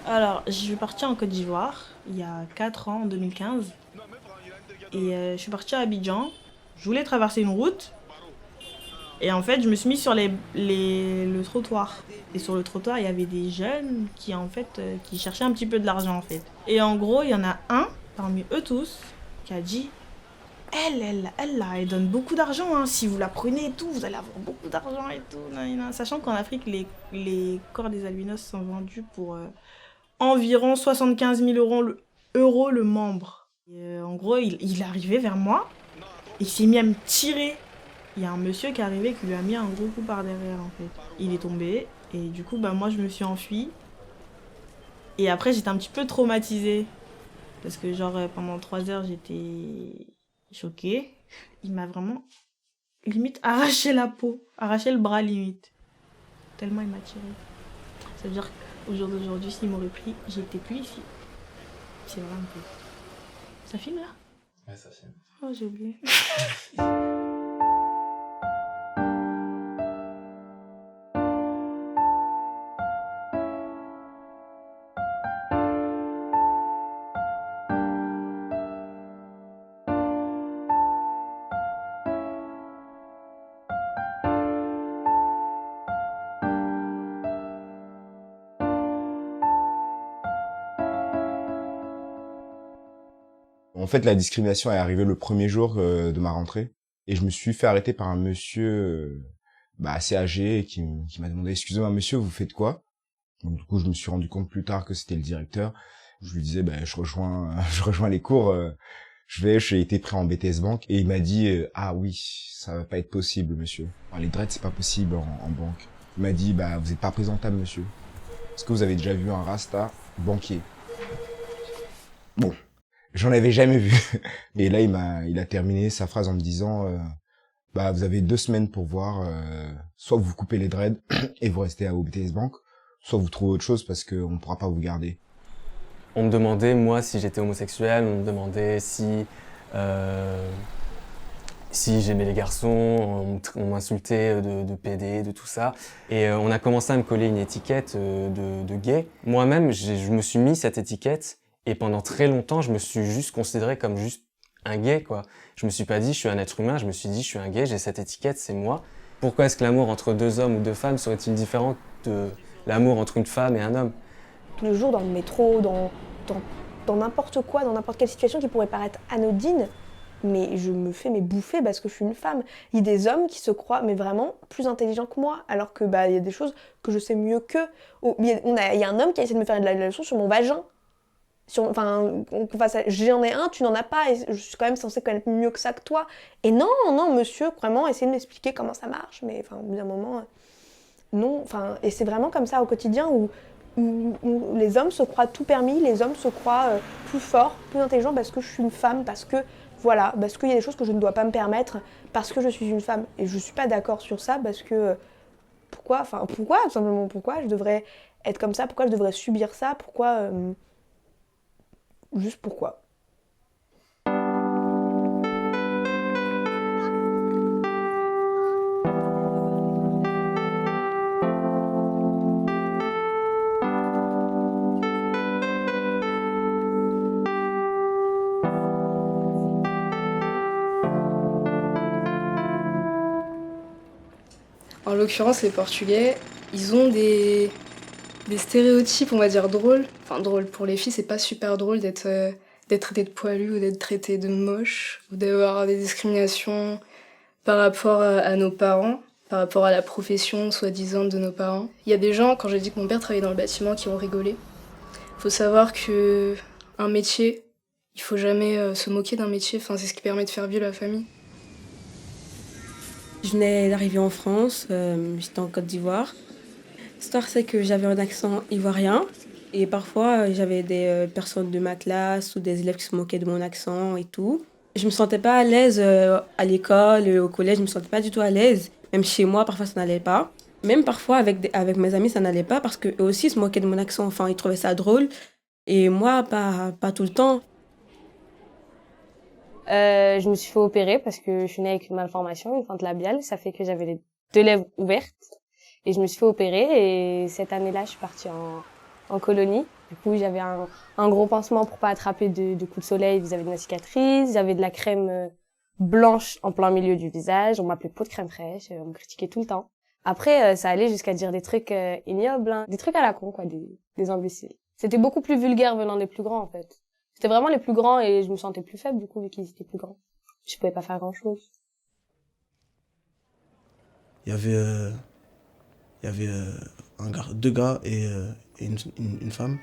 Alors, je suis partie en Côte d'Ivoire il y a 4 ans, en 2015. Et je suis partie à Abidjan. Je voulais traverser une route. Et en fait, je me suis mise sur le trottoir. Et sur le trottoir, il y avait des jeunes qui, en fait, qui cherchaient un petit peu de l'argent, en fait. Et en gros, il y en a un, parmi eux tous, qui a dit, elle, là, elle donne beaucoup d'argent, hein. Si vous la prenez et tout, vous allez avoir beaucoup d'argent et tout. Nan, nan, nan. Sachant qu'en Afrique, les corps des albinos sont vendus pour environ 75 000 euros le membre. Et, en gros, il est arrivé vers moi, il s'est mis à me tirer. Il y a un monsieur qui est arrivé qui lui a mis un gros coup par derrière, en fait. Il est tombé, et du coup, bah, moi, je me suis enfuie. Et après, j'étais un petit peu traumatisée. Parce que, genre, pendant 3 heures, j'étais choquée. Il m'a vraiment, limite, arraché la peau. Arraché le bras, limite. Tellement il m'a tiré. Ça veut dire qu'au jour d'aujourd'hui, s'il m'aurait pris, j'étais plus ici. C'est vrai un peu. Ça filme là? Ouais, ça filme. Oh, j'ai oublié. En fait, la discrimination est arrivée le premier jour de ma rentrée et je me suis fait arrêter par un monsieur assez âgé et qui m'a demandé «Excusez-moi monsieur, vous faites quoi?» Donc du coup, je me suis rendu compte plus tard que c'était le directeur. Je lui disais «Je rejoins je rejoins les cours, j'ai été pris en BTS Banque» et il m'a dit «Ah oui, ça va pas être possible monsieur. Enfin, les dreads c'est pas possible en banque». Il m'a dit «Vous êtes pas présentable monsieur. Est-ce que vous avez déjà vu un rasta banquier?» Bon, j'en avais jamais vu. Et là, il a terminé sa phrase en me disant, vous avez 2 semaines pour voir, soit vous coupez les dreads et vous restez à OBTS Bank, soit vous trouvez autre chose parce qu'on ne pourra pas vous garder. On me demandait, moi, si j'étais homosexuel, on me demandait si j'aimais les garçons, on m'insultait de PD, de tout ça. Et on a commencé à me coller une étiquette de gay. Moi-même, je me suis mis cette étiquette et pendant très longtemps, je me suis juste considéré comme juste un gay, quoi. Je me suis pas dit, je suis un être humain, je me suis dit, je suis un gay, j'ai cette étiquette, c'est moi. Pourquoi est-ce que l'amour entre deux hommes ou deux femmes serait-il différent de l'amour entre une femme et un homme? Tous les jours dans le métro, dans, dans n'importe quoi, dans n'importe quelle situation qui pourrait paraître anodine, mais je me fais bouffer parce que je suis une femme. Il y a des hommes qui se croient mais vraiment plus intelligents que moi, alors que il y a des choses que je sais mieux qu'eux. Il y a un homme qui a essayé de me faire de la leçon sur mon vagin. J'en ai un, tu n'en as pas, et je suis quand même censée connaître mieux que ça que toi. Et non, non, monsieur, vraiment, essayez de m'expliquer comment ça marche, mais enfin, au bout d'un moment, non. Enfin, et c'est vraiment comme ça au quotidien où les hommes se croient tout permis, les hommes se croient plus forts, plus intelligents parce que je suis une femme, parce que voilà, parce qu'il y a des choses que je ne dois pas me permettre parce que je suis une femme. Et je suis pas d'accord sur ça parce que pourquoi, tout simplement, pourquoi je devrais être comme ça, pourquoi je devrais subir ça, juste pourquoi. En l'occurrence, les Portugais, ils ont des stéréotypes, on va dire, drôles. Enfin, drôles. Pour les filles, c'est pas super drôle d'être traité de poilu ou d'être traité de moche ou d'avoir des discriminations par rapport à nos parents, par rapport à la profession soi-disant de nos parents. Il y a des gens, quand j'ai dit que mon père travaillait dans le bâtiment, qui ont rigolé. Faut savoir que un métier, il faut jamais se moquer d'un métier. Enfin, c'est ce qui permet de faire vivre la famille. Je venais d'arriver en France, j'étais en Côte d'Ivoire. L'histoire, c'est que j'avais un accent ivoirien et parfois j'avais des personnes de ma classe ou des élèves qui se moquaient de mon accent et tout. Je me sentais pas à l'aise à l'école, au collège, je me sentais pas du tout à l'aise. Même chez moi, parfois ça n'allait pas. Même parfois avec mes amis, ça n'allait pas parce qu'eux aussi se moquaient de mon accent. Enfin, ils trouvaient ça drôle et moi, pas tout le temps. Je me suis fait opérer parce que je suis née avec une malformation, une fente labiale. Ça fait que j'avais les deux lèvres ouvertes. Et je me suis fait opérer et cette année-là, je suis partie en colonie. Du coup, j'avais un gros pansement pour pas attraper de coups de soleil vis-à-vis de ma cicatrice. J'avais de la crème blanche en plein milieu du visage. On m'appelait peau de crème fraîche. On me critiquait tout le temps. Après, ça allait jusqu'à dire des trucs ignobles, hein. Des trucs à la con, quoi, des imbéciles. C'était beaucoup plus vulgaire venant des plus grands, en fait. C'était vraiment les plus grands et je me sentais plus faible, du coup, vu qu'ils étaient plus grands. Je pouvais pas faire grand-chose. Il y avait deux gars et une femme.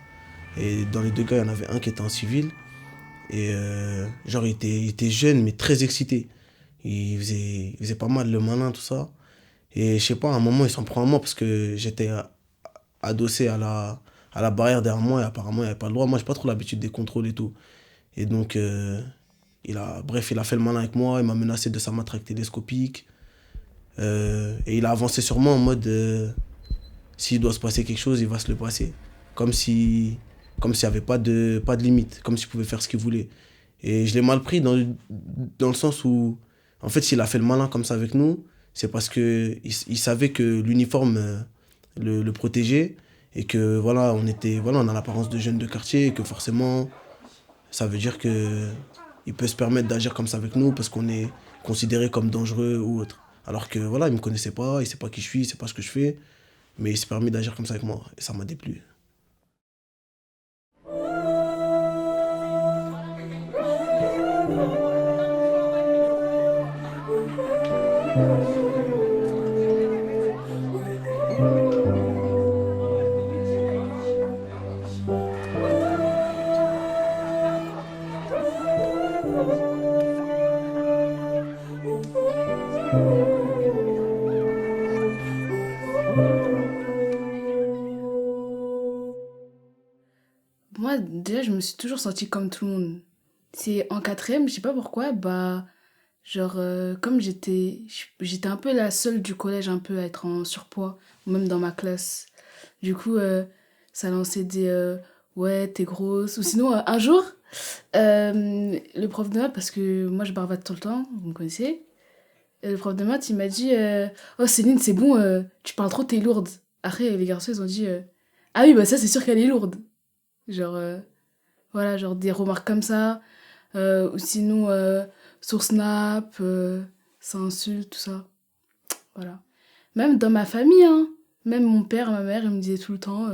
Et dans les deux gars, il y en avait un qui était en civil. Et genre, il était jeune, mais très excité. Il faisait pas mal le malin, tout ça. Et je sais pas, à un moment, il s'en prend à moi parce que j'étais adossé à la barrière derrière moi et apparemment, il n'y avait pas le droit. Moi, j'ai pas trop l'habitude des contrôles et tout. Et donc, il a fait le malin avec moi. Il m'a menacé de sa matraque télescopique. Et il a avancé sur moi en mode s'il doit se passer quelque chose, il va se le passer. Comme s'il n'y avait pas de limite, comme s'il pouvait faire ce qu'il voulait. Et je l'ai mal pris dans le sens où, en fait, s'il a fait le malin comme ça avec nous, c'est parce qu'il savait que l'uniforme le protégeait et que voilà, on a l'apparence de jeunes de quartier et que forcément, ça veut dire qu'il peut se permettre d'agir comme ça avec nous parce qu'on est considéré comme dangereux ou autre. Alors que voilà, il me connaissait pas, il sait pas qui je suis, il sait pas ce que je fais, mais il s'est permis d'agir comme ça avec moi et ça m'a déplu. Moi, déjà, je me suis toujours sentie comme tout le monde. C'est en quatrième, je sais pas pourquoi, genre, comme j'étais un peu la seule du collège un peu à être en surpoids, ou même dans ma classe. Du coup, ça lançait ouais, t'es grosse. Ou sinon, un jour, le prof de maths, parce que moi, je bavardais tout le temps, vous me connaissez, et le prof de maths, il m'a dit, oh Céline, c'est bon, tu parles trop, t'es lourde. Après, les garçons, ils ont dit, ah oui, bah ça, c'est sûr qu'elle est lourde. Genre, voilà, genre des remarques comme ça. Ou sinon, sur Snap, ça insulte, tout ça. Voilà. Même dans ma famille, hein. Même mon père, ma mère, ils me disaient tout le temps,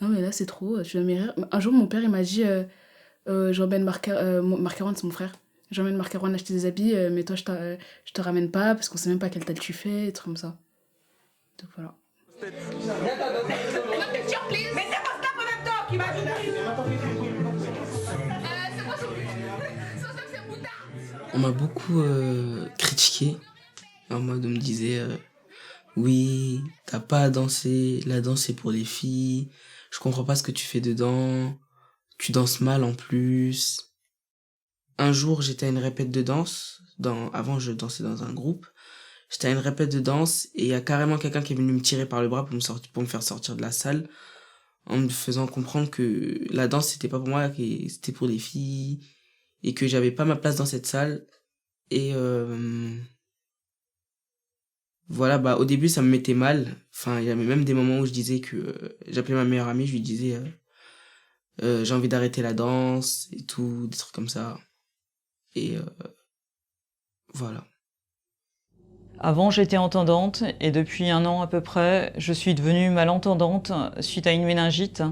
non mais là c'est trop, tu vas m'érir. Un jour, mon père, il m'a dit, j'emmène Marc-Caron, c'est mon frère. J'emmène Marc-Caron acheter des habits, mais toi, je te ramène pas parce qu'on sait même pas quelle taille tu fais, et trucs comme ça. Donc voilà. On m'a beaucoup critiqué. En mode, on me disait oui, t'as pas à danser, la danse c'est pour les filles, je comprends pas ce que tu fais dedans, tu danses mal en plus. Un jour, j'étais à une répète de danse, avant je dansais dans un groupe, j'étais à une répète de danse et il y a carrément quelqu'un qui est venu me tirer par le bras pour me faire sortir de la salle en me faisant comprendre que la danse c'était pas pour moi, que c'était pour les filles et que j'avais pas ma place dans cette salle. Et voilà, bah au début ça me mettait mal. Enfin, il y avait même des moments où je disais que j'appelais ma meilleure amie, je lui disais j'ai envie d'arrêter la danse et tout, des trucs comme ça. Et voilà. Avant, j'étais entendante et depuis 1 an à peu près, je suis devenue malentendante suite à une méningite.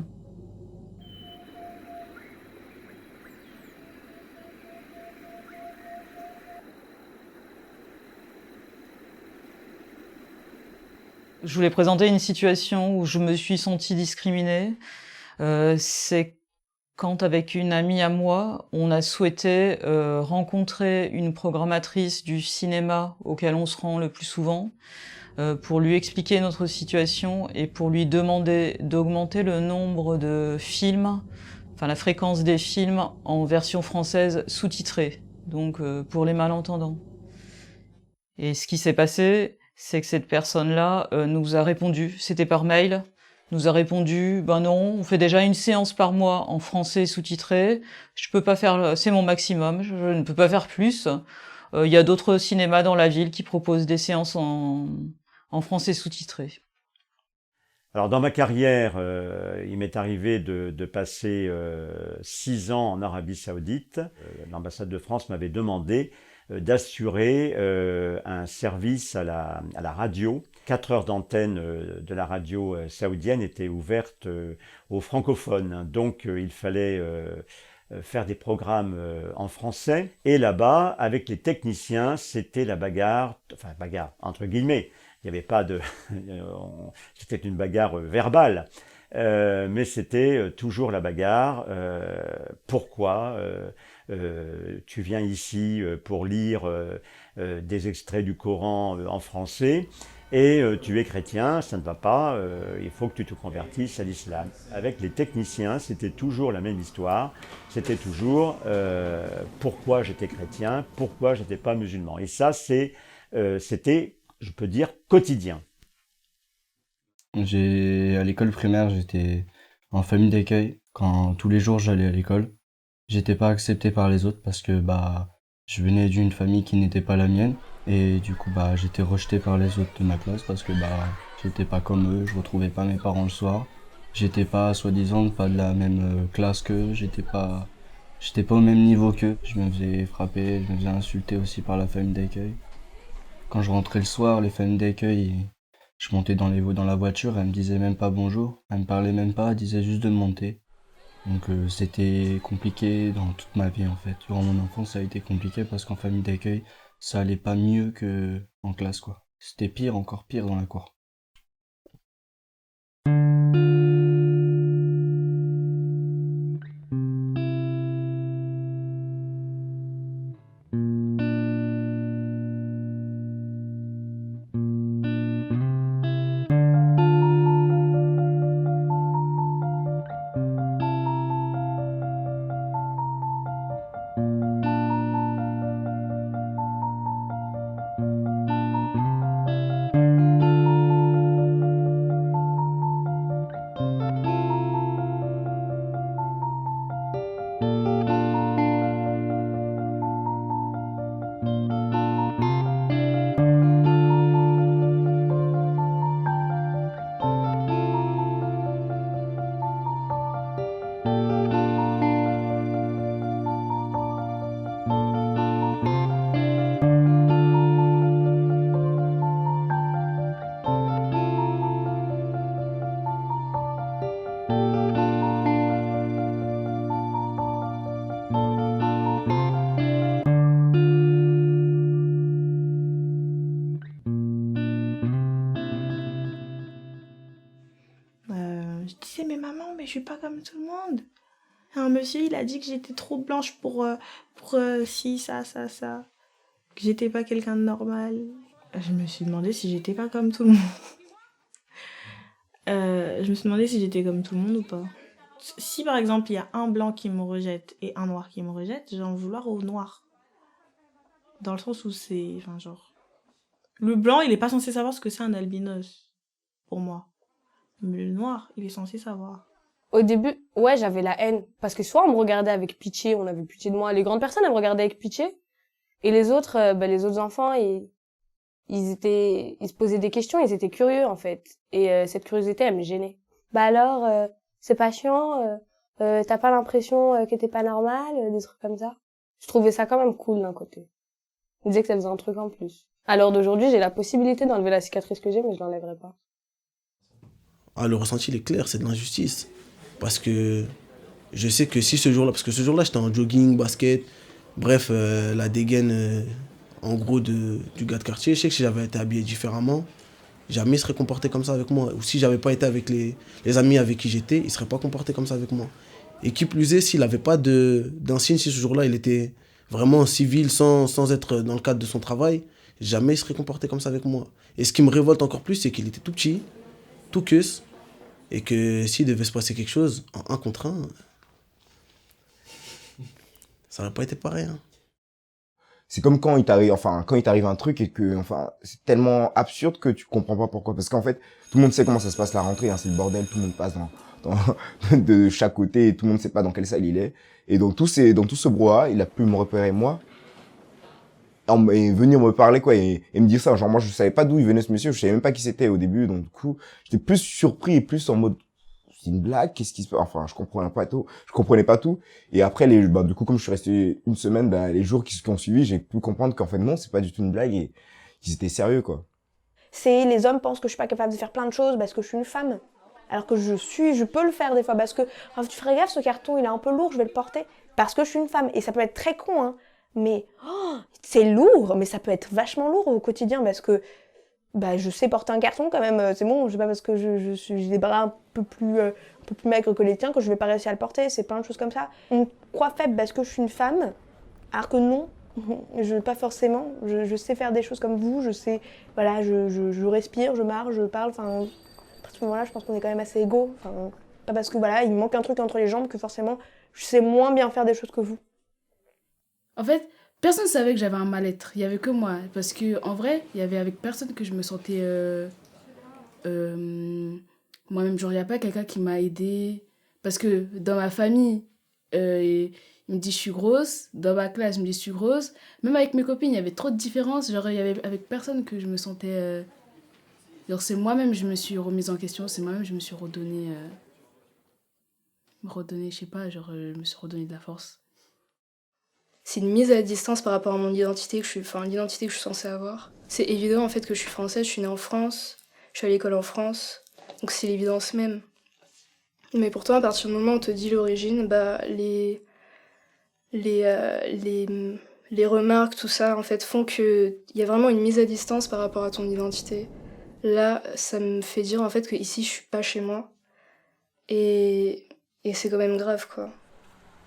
Je voulais présenter une situation où je me suis sentie discriminée. C'est quand, avec une amie à moi, on a souhaité rencontrer une programmatrice du cinéma auquel on se rend le plus souvent, pour lui expliquer notre situation et pour lui demander d'augmenter le nombre de films, enfin la fréquence des films en version française sous-titrée, donc pour les malentendants. Et ce qui s'est passé, c'est que cette personne-là nous a répondu, c'était par mail, nous a répondu, ben non, on fait déjà une séance par mois en français sous-titré, je peux pas faire, c'est mon maximum, je ne peux pas faire plus. Il y a d'autres cinémas dans la ville qui proposent des séances en français sous-titré. Alors dans ma carrière, il m'est arrivé de passer 6 ans en Arabie Saoudite. L'ambassade de France m'avait demandé d'assurer un service à la radio. 4 heures d'antenne de la radio saoudienne étaient ouvertes aux francophones. Donc il fallait faire des programmes en français. Et là-bas, avec les techniciens, c'était la bagarre, enfin bagarre entre guillemets. Il n'y avait pas de... C'était une bagarre verbale, mais c'était toujours la bagarre. Pourquoi tu viens ici pour lire des extraits du Coran en français et tu es chrétien, ça ne va pas, il faut que tu te convertisses à l'islam. Avec les techniciens, c'était toujours la même histoire. C'était toujours pourquoi j'étais chrétien, pourquoi j'étais pas musulman. Et ça, c'était, je peux dire, quotidien. À l'école primaire, j'étais en famille d'accueil. Quand tous les jours j'allais à l'école, j'étais pas accepté par les autres parce que je venais d'une famille qui n'était pas la mienne et du coup j'étais rejeté par les autres de ma classe parce que j'étais pas comme eux, je retrouvais pas mes parents le soir. J'étais pas soi-disant pas de la même classe qu'eux, j'étais pas au même niveau qu'eux. Je me faisais frapper, je me faisais insulter aussi par la famille d'accueil. Quand je rentrais le soir, les familles d'accueil, je montais dans la voiture, elles me disaient même pas bonjour, elles me parlaient même pas, elles disaient juste de monter. Donc c'était compliqué dans toute ma vie en fait. Durant mon enfance, ça a été compliqué parce qu'en famille d'accueil, ça allait pas mieux que en classe quoi. C'était pire, encore pire dans la cour. Je disais, mais maman, mais je suis pas comme tout le monde. Un monsieur, il a dit que j'étais trop blanche pour ci, ça. Que j'étais pas quelqu'un de normal. Je me suis demandé si j'étais pas comme tout le monde. Je me suis demandé si j'étais comme tout le monde ou pas. Si par exemple, il y a un blanc qui me rejette et un noir qui me rejette, je vais en vouloir au noir. Dans le sens où c'est... Enfin, genre... Le blanc, il est pas censé savoir ce que c'est un albinos. Pour moi. Mais le noir, il est censé savoir. Au début, ouais, j'avais la haine. Parce que soit on me regardait avec pitié, on avait pitié de moi. Les grandes personnes, elles me regardaient avec pitié. Et les autres enfants, ils se posaient des questions, ils étaient curieux, en fait. Et cette curiosité, elle me gênait. Alors, c'est pas chiant, t'as pas l'impression que t'es pas normal, des trucs comme ça. Je trouvais ça quand même cool d'un côté. Ils disaient que ça faisait un truc en plus. À l'heure d'aujourd'hui, j'ai la possibilité d'enlever la cicatrice que j'ai, mais je l'enlèverai pas. Ah, le ressenti, il est clair, c'est de l'injustice. Parce que je sais que si ce jour-là, parce que ce jour-là, j'étais en jogging, basket, bref, la dégaine, en gros, du gars de quartier, je sais que si j'avais été habillé différemment, jamais il serait comporté comme ça avec moi. Ou si j'avais pas été avec les amis avec qui j'étais, il serait pas comporté comme ça avec moi. Et qui plus est, s'il avait pas d'insigne, si ce jour-là, il était vraiment civil, sans être dans le cadre de son travail, jamais il serait comporté comme ça avec moi. Et ce qui me révolte encore plus, c'est qu'il était tout petit, tout queuse, et que s'il devait se passer quelque chose, en 1 contre 1, ça n'aurait pas été pareil. Hein. C'est comme quand il t'arrive un truc et que, c'est tellement absurde que tu comprends pas pourquoi. Parce qu'en fait, tout le monde sait comment ça se passe la rentrée, hein, c'est le bordel, tout le monde passe de chaque côté et tout le monde sait pas dans quelle salle il est. Et donc tout ce brouhaha, il a pu me repérer moi. et venir me parler, quoi, et me dire ça. Genre, moi, je savais pas d'où il venait ce monsieur, je savais même pas qui c'était au début, donc du coup, j'étais plus surpris et plus en mode, c'est une blague, qu'est-ce qui se passe? Enfin, je comprenais pas tout. Et après, du coup, comme je suis resté une semaine, les jours qui ont suivi, j'ai pu comprendre qu'en fait, non, c'est pas du tout une blague et qu'ils étaient sérieux, quoi. Les hommes pensent que je suis pas capable de faire plein de choses parce que je suis une femme. Alors que je peux le faire des fois parce que, tu ferais gaffe, ce carton, il est un peu lourd, je vais le porter. Parce que je suis une femme. Et ça peut être très con, hein. Mais, c'est lourd, mais ça peut être vachement lourd au quotidien parce que, je sais porter un carton quand même, c'est bon, je sais pas parce que j'ai des bras un peu plus maigres que les tiens que je vais pas réussir à le porter, c'est plein de choses comme ça. On me croit faible parce que je suis une femme, alors que non, pas forcément, je sais faire des choses comme vous, je sais, voilà, je respire, je marche, je parle, enfin, à ce moment-là, je pense qu'on est quand même assez égaux, enfin, pas parce que voilà, il me manque un truc entre les jambes que forcément, je sais moins bien faire des choses que vous. En fait, personne ne savait que j'avais un mal-être. Il n'y avait que moi. Parce qu'en vrai, il y avait avec personne que je me sentais... moi-même, genre, il n'y a pas quelqu'un qui m'a aidée. Parce que dans ma famille, il me dit je suis grosse. Dans ma classe, il me dit je suis grosse. Même avec mes copines, il y avait trop de différences. Genre, il y avait avec personne que je me sentais... Genre, c'est moi-même, je me suis remise en question. C'est moi-même, je me suis redonné... je sais pas, genre, je me suis redonné de la force. C'est une mise à distance par rapport à mon identité l'identité que je suis censée avoir. C'est évident en fait que je suis française, je suis née en France, je suis à l'école en France, donc c'est l'évidence même. Mais pourtant, à partir du moment où on te dit l'origine, les remarques, tout ça, en fait, font qu'il y a vraiment une mise à distance par rapport à ton identité. Là, ça me fait dire en fait que ici, je suis pas chez moi. Et c'est quand même grave, quoi.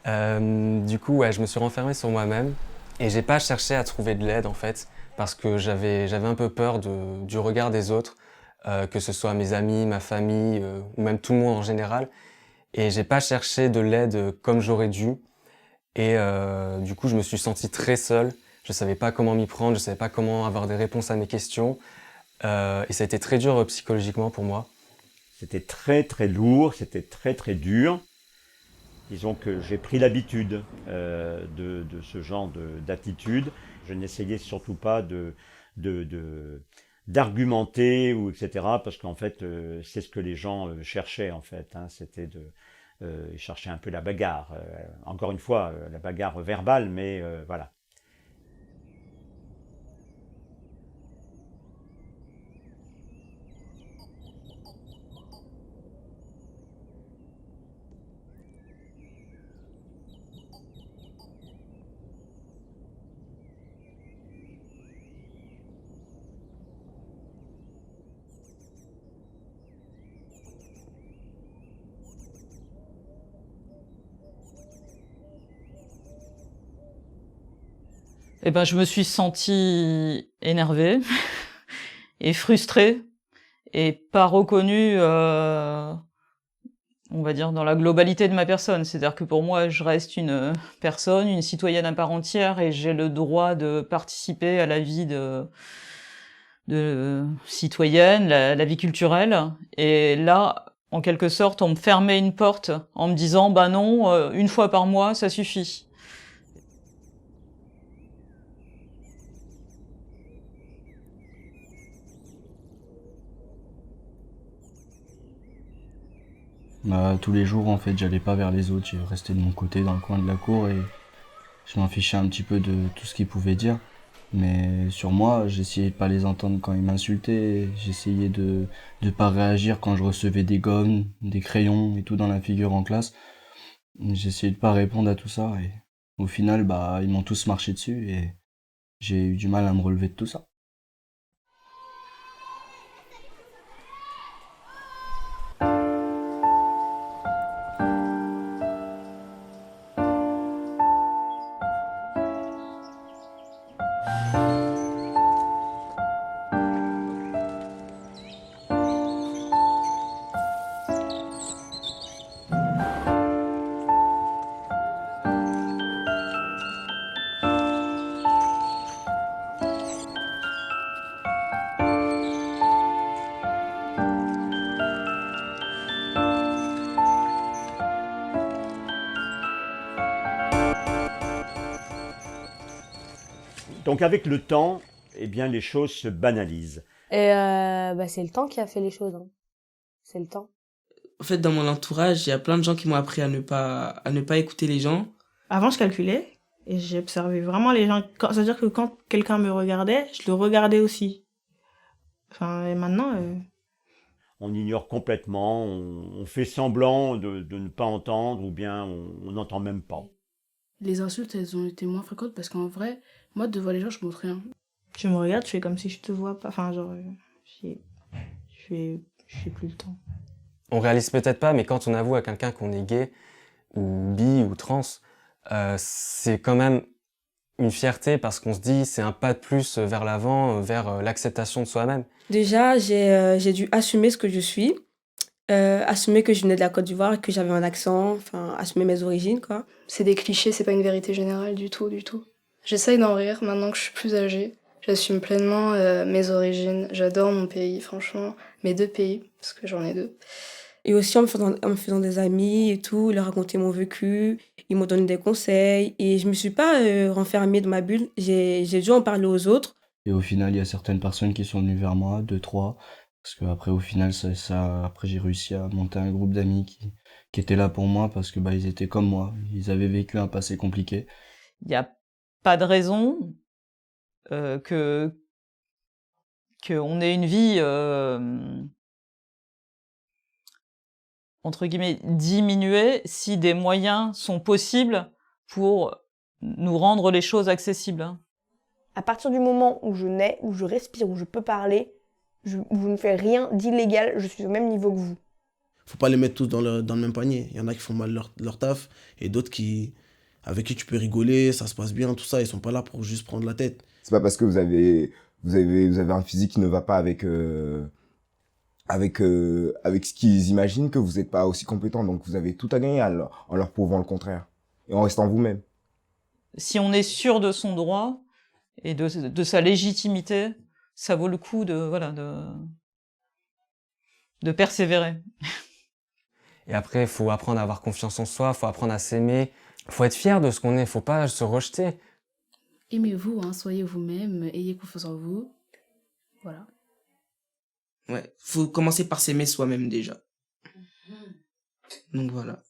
Du coup, ouais, je me suis renfermé sur moi-même et j'ai pas cherché à trouver de l'aide en fait parce que j'avais un peu peur du regard des autres, que ce soit mes amis, ma famille ou même tout le monde en général. Et j'ai pas cherché de l'aide comme j'aurais dû. Et du coup, je me suis senti très seul. Je savais pas comment m'y prendre, je savais pas comment avoir des réponses à mes questions. Et ça a été très dur psychologiquement pour moi. C'était très très lourd, c'était très très dur. Disons que j'ai pris l'habitude de ce genre d'attitude. Je n'essayais surtout pas d'argumenter ou etc. parce qu'en fait c'est ce que les gens cherchaient en fait. Hein, c'était ils cherchaient un peu la bagarre. Encore une fois, la bagarre verbale, mais voilà. Eh ben, je me suis sentie énervée et frustrée et pas reconnue, on va dire, dans la globalité de ma personne. C'est-à-dire que pour moi, je reste une personne, une citoyenne à part entière et j'ai le droit de participer à la vie de citoyenne, la vie culturelle. Et là, en quelque sorte, on me fermait une porte en me disant « bah non, une fois par mois, ça suffit ». Tous les jours, en fait, j'allais pas vers les autres, je restais de mon côté dans le coin de la cour et je m'en fichais un petit peu de tout ce qu'ils pouvaient dire. Mais sur moi, j'essayais de pas les entendre quand ils m'insultaient, j'essayais de pas réagir quand je recevais des gommes, des crayons et tout dans la figure en classe. J'essayais de pas répondre à tout ça et au final, ils m'ont tous marché dessus et j'ai eu du mal à me relever de tout ça. Donc avec le temps, eh bien, les choses se banalisent. Et c'est le temps qui a fait les choses. Hein. C'est le temps. En fait, dans mon entourage, il y a plein de gens qui m'ont appris à ne pas écouter les gens. Avant, je calculais et j'observais vraiment les gens. C'est-à-dire que quand quelqu'un me regardait, je le regardais aussi. Enfin, et maintenant... On ignore complètement, on fait semblant de ne pas entendre ou bien on n'entend même pas. Les insultes, elles ont été moins fréquentes parce qu'en vrai, moi, devant les gens, je montre rien. Tu me regardes, je fais comme si je te vois pas. Enfin, genre, je fais plus le temps. On réalise peut-être pas, mais quand on avoue à quelqu'un qu'on est gay, ou bi, ou trans, c'est quand même une fierté parce qu'on se dit c'est un pas de plus vers l'avant, vers l'acceptation de soi-même. Déjà, j'ai dû assumer ce que je suis, assumer que je venais de la Côte d'Ivoire et que j'avais un accent, enfin, assumer mes origines, quoi. C'est des clichés, c'est pas une vérité générale du tout, du tout. J'essaye d'en rire maintenant que je suis plus âgée. J'assume pleinement mes origines. J'adore mon pays, franchement. Mes 2 pays, parce que j'en ai 2. Et aussi en me faisant des amis et tout, leur raconter mon vécu, ils m'ont donné des conseils et je me suis pas renfermée dans ma bulle, j'ai dû en parler aux autres. Et au final, il y a certaines personnes qui sont venues vers moi, 2, 3, parce que après, au final, après j'ai réussi à monter un groupe d'amis qui étaient là pour moi parce que ils étaient comme moi, ils avaient vécu un passé compliqué. Il n'y a pas de raison qu'on ait une vie entre guillemets diminuée si des moyens sont possibles pour nous rendre les choses accessibles. À partir du moment où je nais, où je respire, où je peux parler, où je ne fais rien d'illégal, je suis au même niveau que vous. Faut pas les mettre tous dans le même panier. Il y en a qui font mal leur taf et d'autres avec qui tu peux rigoler, ça se passe bien, tout ça. Ils sont pas là pour juste prendre la tête. C'est pas parce que vous avez un physique qui ne va pas avec ce qu'ils imaginent que vous n'êtes pas aussi compétent. Donc vous avez tout à gagner en leur prouvant le contraire et en restant vous-même. Si on est sûr de son droit et de sa légitimité, ça vaut le coup de persévérer. Et après, il faut apprendre à avoir confiance en soi, il faut apprendre à s'aimer, il faut être fier de ce qu'on est, il faut pas se rejeter. Aimez-vous, hein, soyez vous-même, ayez confiance en vous. Voilà. Ouais, faut commencer par s'aimer soi-même déjà. Donc voilà.